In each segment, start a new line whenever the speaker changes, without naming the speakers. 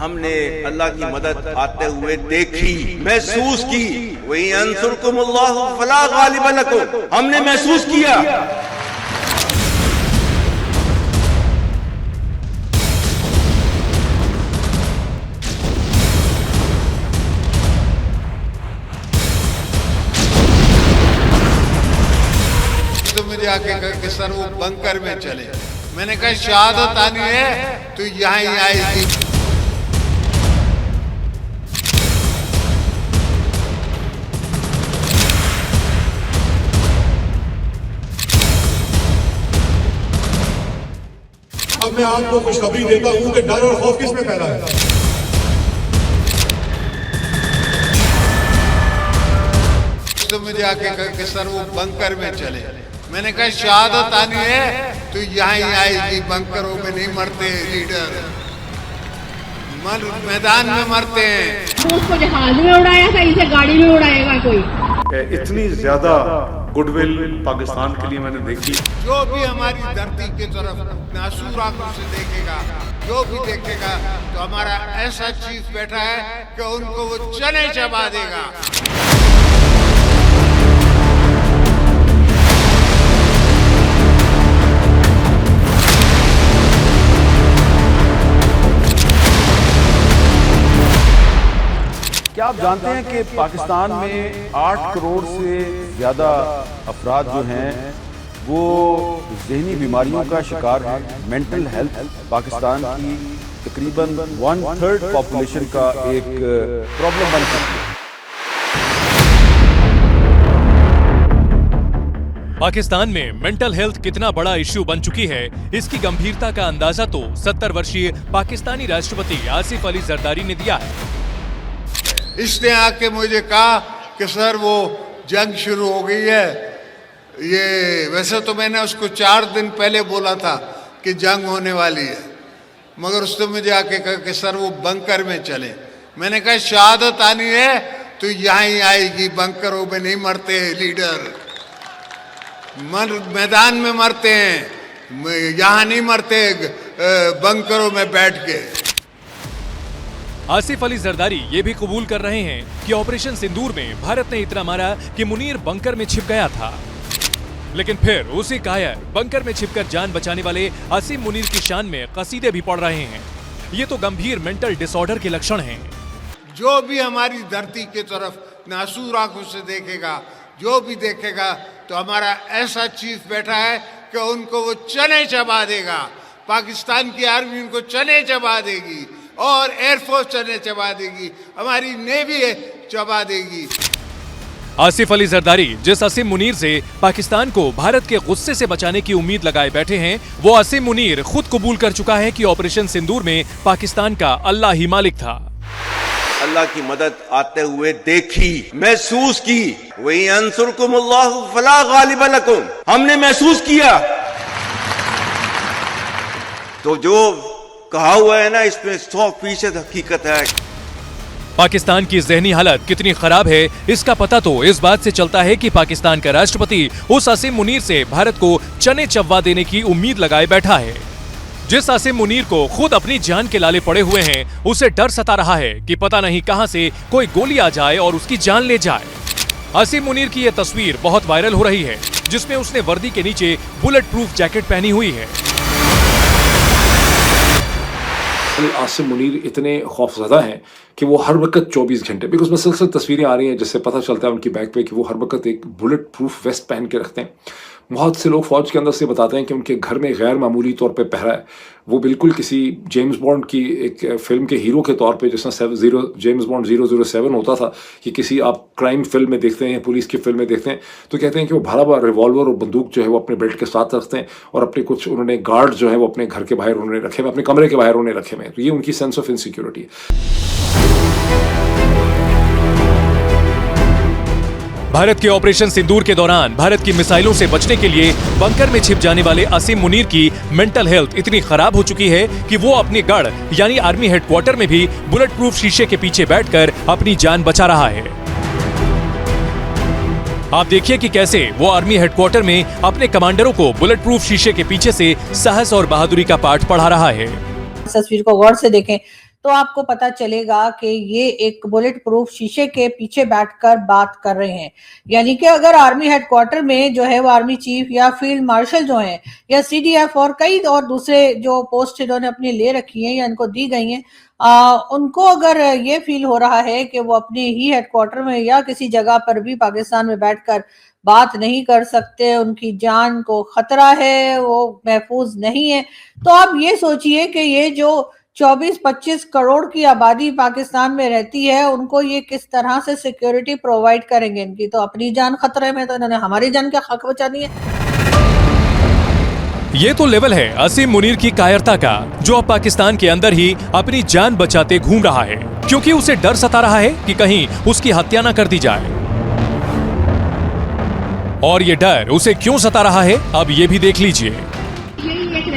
हमने अल्लाह की मदद आते हुए देखी, महसूस की। वही अंसुरकुमुल्लाहु फला गालिब लकुम, हमने महसूस किया।
तो मुझे आके कहा कि सर वो बंकर में चले। मैंने कहा शहादत आनी है तो यहाँ ही आएगी।
अब मैं आपको खुशखबरी देता हूँ कि डर और खौफ किसमें पैदा है।
तो मुझे आके कहा कि सर वो बंकर में चले। मैंने कहा शहादत आनी है तो यहाँ ही आएगी। बंकरों में नहीं मरते लीडर, मैदान में मरते हैं।
उसको जहाज में उड़ाया था, इसे गाड़ी में उड़ाएगा कोई।
इतनी ज्यादा गुडविल पाकिस्तान के लिए मैंने देखी।
जो भी हमारी धरती की तरफ नासूर आंखों से देखेगा, जो भी देखेगा, तो हमारा ऐसा चीफ बैठा है कि उनको वो चने चबा देगा।
क्या आप जानते हैं कि पाकिस्तान में 8 करोड़ से ज़्यादा अफराद जो हैं वो ज़हनी बीमारियों का शिकार हैं। मेंटल हेल्थ पाकिस्तान की तकरीबन 1/3 पॉपुलेशन का एक प्रॉब्लम बन सकती है।
पाकिस्तान में मेंटल हेल्थ कितना बड़ा इश्यू बन चुकी है, इसकी गंभीरता का अंदाजा तो 70 वर्षीय पाकिस्तानी राष्ट्रपति आसिफ अली जरदारी ने दिया है।
इसने आके मुझे कहा कि सर वो जंग शुरू हो गई है। ये वैसे तो मैंने उसको 4 दिन पहले बोला था कि जंग होने वाली है, मगर उसने मुझे आके कहा कि सर वो बंकर में चले। मैंने कहा शहादत आनी है तो यहाँ ही आएगी। बंकरों में नहीं मरते लीडर, मैदान में मरते हैं। यहाँ नहीं मरते बंकरों में बैठ के।
आसिफ अली जरदारी ये भी कबूल कर रहे हैं कि ऑपरेशन सिंदूर में भारत ने इतना मारा कि मुनीर बंकर में छिप गया था, लेकिन फिर उसी कायर बंकर में छिपकर जान बचाने वाले आसिम मुनीर की शान में कसीदे भी पढ़ रहे हैं। ये तो गंभीर मेंटल डिसऑर्डर के लक्षण हैं।
जो भी हमारी धरती की तरफ नासूर आंखों से देखेगा, जो भी देखेगा, तो हमारा ऐसा चीफ बैठा है कि उनको वो चने चबा देगा। पाकिस्तान की आर्मी उनको चने चबा देगी और एयरफोर्स चने चबा देगी, हमारी नेवी चबा देगी।
आसिफ अली जरदारी जिस आसिम मुनीर से पाकिस्तान को भारत के गुस्से से बचाने की उम्मीद लगाए बैठे हैं, वो आसिम मुनीर खुद कबूल कर चुका है कि ऑपरेशन सिंदूर में पाकिस्तान का अल्लाह ही मालिक था।
अल्लाह की मदद आते हुए देखी, महसूस की। वही अंसुरकुमुल्लाहु फला गालिब लकुम, हमने महसूस किया। तो जो कहा हुआ है ना, इसमें 100% हकीकत है।
पाकिस्तान की ज़हनी हालत कितनी खराब है, इसका पता तो इस बात से चलता है कि पाकिस्तान का राष्ट्रपति उस आसिम मुनीर से भारत को चने चबा देने की उम्मीद लगाए बैठा है। जिस आसिम मुनीर को खुद अपनी जान के लाले पड़े हुए हैं, उसे डर सता रहा है कि पता नहीं कहां से कोई गोली आ जाए और उसकी जान ले जाए। आसिम मुनीर की यह तस्वीर बहुत वायरल हो रही है, जिसमें उसने वर्दी के नीचे बुलेट प्रूफ जैकेट पहनी हुई है।
आसिम मुनीर इतने खौफजदा हैं कि वो हर वक्त 24 घंटे, बिकॉज मुसलसल तस्वीरें आ रही हैं जिससे पता चलता है उनकी बैक पे कि वो हर वक्त एक बुलेट प्रूफ वेस्ट पहन के रखते हैं। बहुत से लोग फौज के अंदर से बताते हैं कि उनके घर में गैर मामूली तौर पे पहरा है। वो बिल्कुल किसी जेम्स बॉन्ड की एक फिल्म के हीरो के तौर पे, जिसमें जेम्स बॉन्ड 007 होता था, कि किसी आप क्राइम फिल्म में देखते हैं, पुलिस की फिल्म में देखते हैं, तो कहते हैं कि वो भरा भरा रिवॉल्वर और बंदूक जो है वो अपने बेल्ट के साथ रखते हैं, और अपने कुछ उन्होंने गार्ड जो है वो अपने घर के बाहर उन्होंने रखे हुए, अपने कमरे के बाहर उन्होंने रखे हुए। तो ये उनकी सेंस ऑफ इनसिक्योरिटी है।
भारत के ऑपरेशन सिंदूर के दौरान भारत की मिसाइलों से बचने के लिए बंकर में छिप जाने वाले आसिम मुनीर की मेंटल हेल्थ इतनी खराब हो चुकी है कि वो अपने गढ़ यानी आर्मी हेडक्वार्टर में भी बुलेट प्रूफ शीशे के पीछे बैठकर अपनी जान बचा रहा है। आप देखिए कि कैसे वो आर्मी हेडक्वार्टर में अपने कमांडरों को बुलेट प्रूफ शीशे के पीछे से साहस और बहादुरी का पाठ पढ़ा रहा है।
तस्वीर को गौर से देखें
तो आपको पता चलेगा कि ये एक बुलेट प्रूफ शीशे के पीछे बैठकर बात कर रहे हैं। यानी कि अगर आर्मी हेडक्वार्टर में जो है वो आर्मी चीफ या फील्ड मार्शल जो हैं या सीडीएफ और कई और दूसरे जो पोस्ट इन्होंने अपनी ले रखी हैं या इनको दी गई हैं, उनको अगर ये फील हो रहा है कि वो अपने ही हेडक्वार्टर में या किसी जगह पर भी पाकिस्तान में बैठकर बात नहीं कर सकते, उनकी जान को खतरा है, वो महफूज नहीं है, तो आप ये सोचिए कि ये जो 24-25 करोड़ की आबादी पाकिस्तान में रहती है, उनको ये किस तरह से सिक्योरिटी प्रोवाइड करेंगे। इनकी तो अपनी जान खतरे में, तो इन्होंने हमारी जान क्या हक बचानी है।
ये तो लेवल है असीम मुनीर की कायरता का, जो अब पाकिस्तान के अंदर ही अपनी जान बचाते घूम रहा है, क्योंकि उसे डर सता रहा है कि कहीं उसकी हत्या न कर दी जाए। और ये डर उसे क्यों सता रहा है, अब ये भी देख लीजिए।
यही एक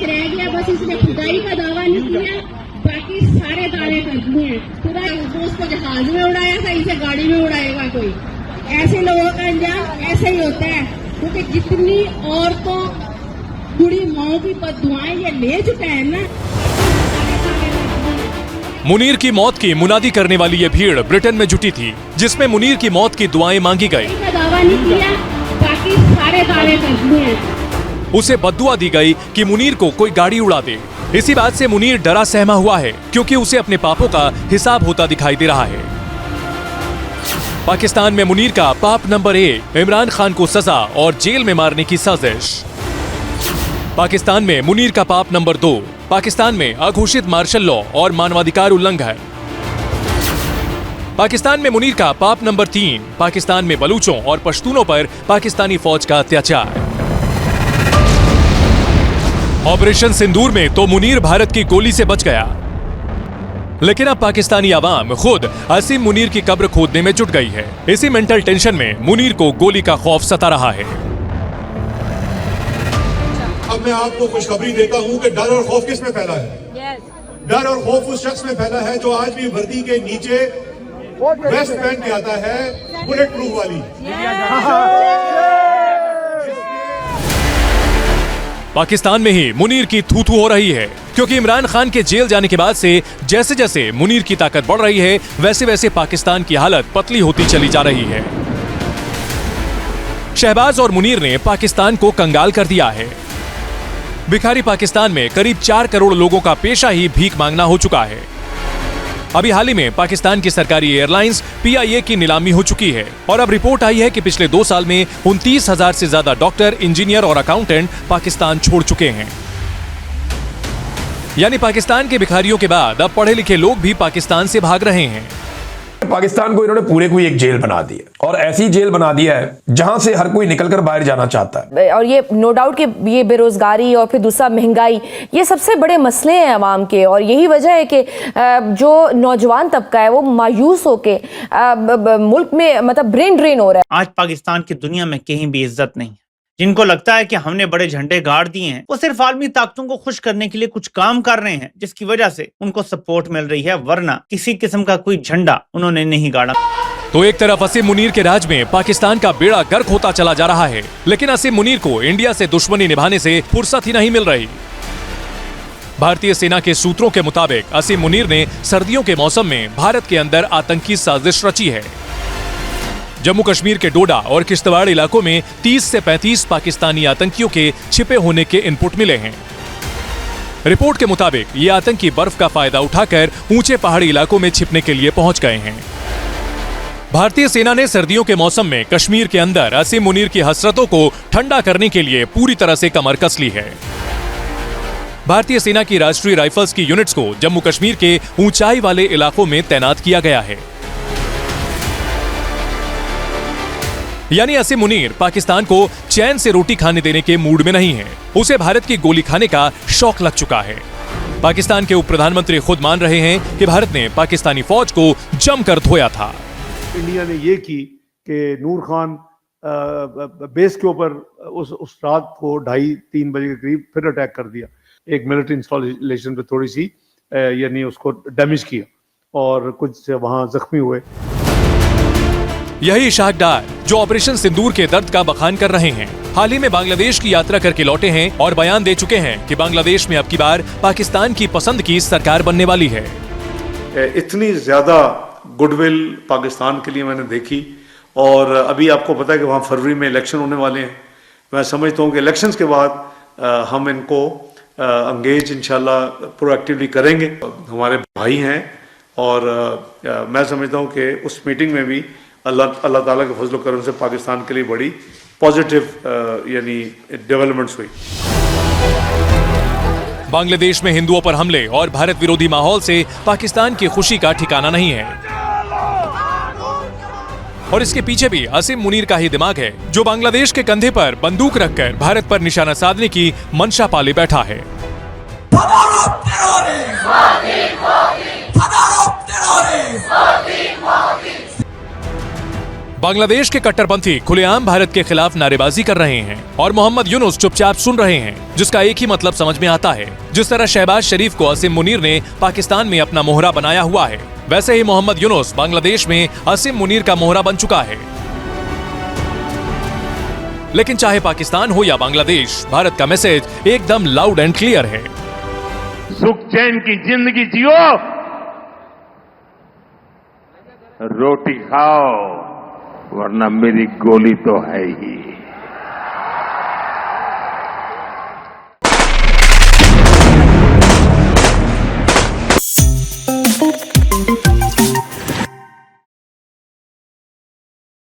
रह गया, बस इसने खुदाई का दावा नहीं किया, बाकी सारे दावे कर दिए। खुदा उसको जहाज में उड़ाया था, इसे गाड़ी में उड़ाएगा कोई। ऐसे लोगों का अंजाम ऐसे ही होता है, क्योंकि जितनी औरतों बुढ़ी माओ की बददुआएं ये ले चुका है ना।
मुनीर की मौत की मुनादी करने वाली ये भीड़ ब्रिटेन में जुटी थी, जिसमें मुनीर की मौत की दुआएं मांगी गई।
दावा नहीं किया, बाकी सारे दावे कर दिए।
उसे बद्दुआ दी गई कि मुनीर को कोई गाड़ी उड़ा दे। इसी बात से मुनीर डरा सहमा हुआ है, क्योंकि उसे अपने पापों का हिसाब होता दिखाई दे रहा है। पाकिस्तान में मुनीर का पाप नंबर 1, इमरान खान को सजा और जेल में मारने की साजिश। पाकिस्तान में मुनीर का पाप नंबर 2, पाकिस्तान में अघोषित मार्शल लॉ और मानवाधिकार उल्लंघन। पाकिस्तान में मुनीर का पाप नंबर 3, पाकिस्तान में बलूचों और पश्तूनों पर पाकिस्तानी फौज का अत्याचार। ऑपरेशन सिंदूर में तो मुनीर भारत की गोली से बच गया, लेकिन अब पाकिस्तानी आवाम खुद असीम मुनीर की कब्र खोदने में जुट गई है। इसी मेंटल टेंशन में मुनीर को गोली का खौफ सता रहा है।
अब मैं आपको खुशखबरी देता हूं कि डर और खौफ किस में फैला है। डर और खौफ उस शख्स में फैला है जो आज भी वर्दी के नीचे वेस्ट पहन के आता है, बुलेट प्रूफ वाली।
पाकिस्तान में ही मुनीर की थू-थू हो रही है, क्योंकि इमरान खान के जेल जाने के बाद से जैसे जैसे मुनीर की ताकत बढ़ रही है, वैसे वैसे पाकिस्तान की हालत पतली होती चली जा रही है। शहबाज और मुनीर ने पाकिस्तान को कंगाल कर दिया है। भिखारी पाकिस्तान में करीब 4 करोड़ लोगों का पेशा ही भीख मांगना हो चुका है। अभी हाल ही में पाकिस्तान की सरकारी एयरलाइंस PIA की नीलामी हो चुकी है, और अब रिपोर्ट आई है कि पिछले 2 साल में 29,000 से ज्यादा डॉक्टर, इंजीनियर और अकाउंटेंट पाकिस्तान छोड़ चुके हैं। यानी पाकिस्तान के भिखारियों के बाद अब पढ़े लिखे लोग भी पाकिस्तान से भाग रहे हैं।
पाकिस्तान को इन्होंने पूरे को एक जेल बना दी है, और ऐसी जेल बना दिया है जहां से हर कोई निकलकर बाहर जाना चाहता है।
और ये नो डाउट कि ये बेरोजगारी और फिर दूसरा महंगाई, ये सबसे बड़े मसले हैं अवाम के, और यही वजह है कि जो नौजवान तबका है वो मायूस होके मुल्क में मतलब ब्रेन ड्रेन हो रहा है।
आज पाकिस्तान की दुनिया में कहीं भी इज्जत नहीं है। जिनको लगता है कि हमने बड़े झंडे गाड़ दिए हैं, वो सिर्फ आलमी ताकतों को खुश करने के लिए कुछ काम कर रहे हैं, जिसकी वजह से उनको सपोर्ट मिल रही है, वरना किसी किस्म का कोई झंडा उन्होंने नहीं गाड़ा।
तो एक तरफ असीम मुनीर के राज में पाकिस्तान का बेड़ा गर्क होता चला जा रहा है, लेकिन असीम मुनीर को इंडिया से दुश्मनी निभाने से फुर्सत ही नहीं मिल रही। भारतीय सेना के सूत्रों के मुताबिक असीम मुनीर ने सर्दियों के मौसम में भारत के अंदर आतंकी साजिश रची है। जम्मू कश्मीर के डोडा और किश्तवाड़ इलाकों में 30 से 35 पाकिस्तानी आतंकियों के छिपे होने के इनपुट मिले हैं। रिपोर्ट के मुताबिक ये आतंकी बर्फ का फायदा उठाकर ऊंचे पहाड़ी इलाकों में छिपने के लिए पहुंच गए हैं। भारतीय सेना ने सर्दियों के मौसम में कश्मीर के अंदर असीम मुनीर की हसरतों को ठंडा करने के लिए पूरी तरह से कमर कस ली है। भारतीय सेना की राष्ट्रीय राइफल्स की यूनिट्स को जम्मू कश्मीर के ऊंचाई वाले इलाकों में तैनात किया गया है। यानी असीम मुनीर पाकिस्तान को चैन से रोटी खाने देने के मूड में नहीं है, उसे भारत की गोली खाने का शौक लग चुका है। पाकिस्तान के उप प्रधानमंत्री खुद मान रहे हैं कि भारत ने पाकिस्तानी फौज को जमकर धोया था।
इंडिया ने ये की कि नूर खान बेस के ऊपर उस रात को 2:30-3 बजे के करीब फिर अटैक कर दिया। एक मिलिट्री इंस्टॉलेशन पे थोड़ी सी यानी उसको डैमेज किया और कुछ वहां जख्मी हुए।
यही इशाक डार जो ऑपरेशन सिंदूर के दर्द का बखान कर रहे हैं, हाल ही में बांग्लादेश की यात्रा करके लौटे हैं और बयान दे चुके हैं कि बांग्लादेश में अब की बार पाकिस्तान की पसंद की सरकार बनने वाली है।
इतनी ज्यादा गुडविल पाकिस्तान के लिए मैंने देखी, और अभी आपको पता है कि वहाँ फरवरी में इलेक्शन होने वाले हैं। मैं समझता हूँ कि इलेक्शंस के बाद हम इनको अंगेज इंशाल्लाह प्रोएक्टिवली करेंगे। हमारे भाई हैं और मैं समझता हूँ कि उस मीटिंग में भी अल्लाह ताला के फजल करम से पाकिस्तान के लिए बड़ी पॉजिटिव यानी डेवलपमेंट्स हुई।
बांग्लादेश में हिंदुओं पर हमले और भारत विरोधी माहौल से पाकिस्तान की खुशी का ठिकाना नहीं है, और इसके पीछे भी असीम मुनीर का ही दिमाग है, जो बांग्लादेश के कंधे पर बंदूक रखकर भारत पर निशाना साधने की मंशा पाले बैठा है। बांग्लादेश के कट्टरपंथी खुलेआम भारत के खिलाफ नारेबाजी कर रहे हैं और मोहम्मद यूनुस चुपचाप सुन रहे हैं, जिसका एक ही मतलब समझ में आता है। जिस तरह शहबाज शरीफ को असीम मुनीर ने पाकिस्तान में अपना मोहरा बनाया हुआ है, वैसे ही मोहम्मद यूनुस बांग्लादेश में असीम मुनीर का मोहरा बन चुका है। लेकिन चाहे पाकिस्तान हो या बांग्लादेश, भारत का मैसेज एकदम लाउड एंड क्लियर है।
सुख चैन की जिंदगी जियो, रोटी खाओ, वरना मेरी गोली तो है ही।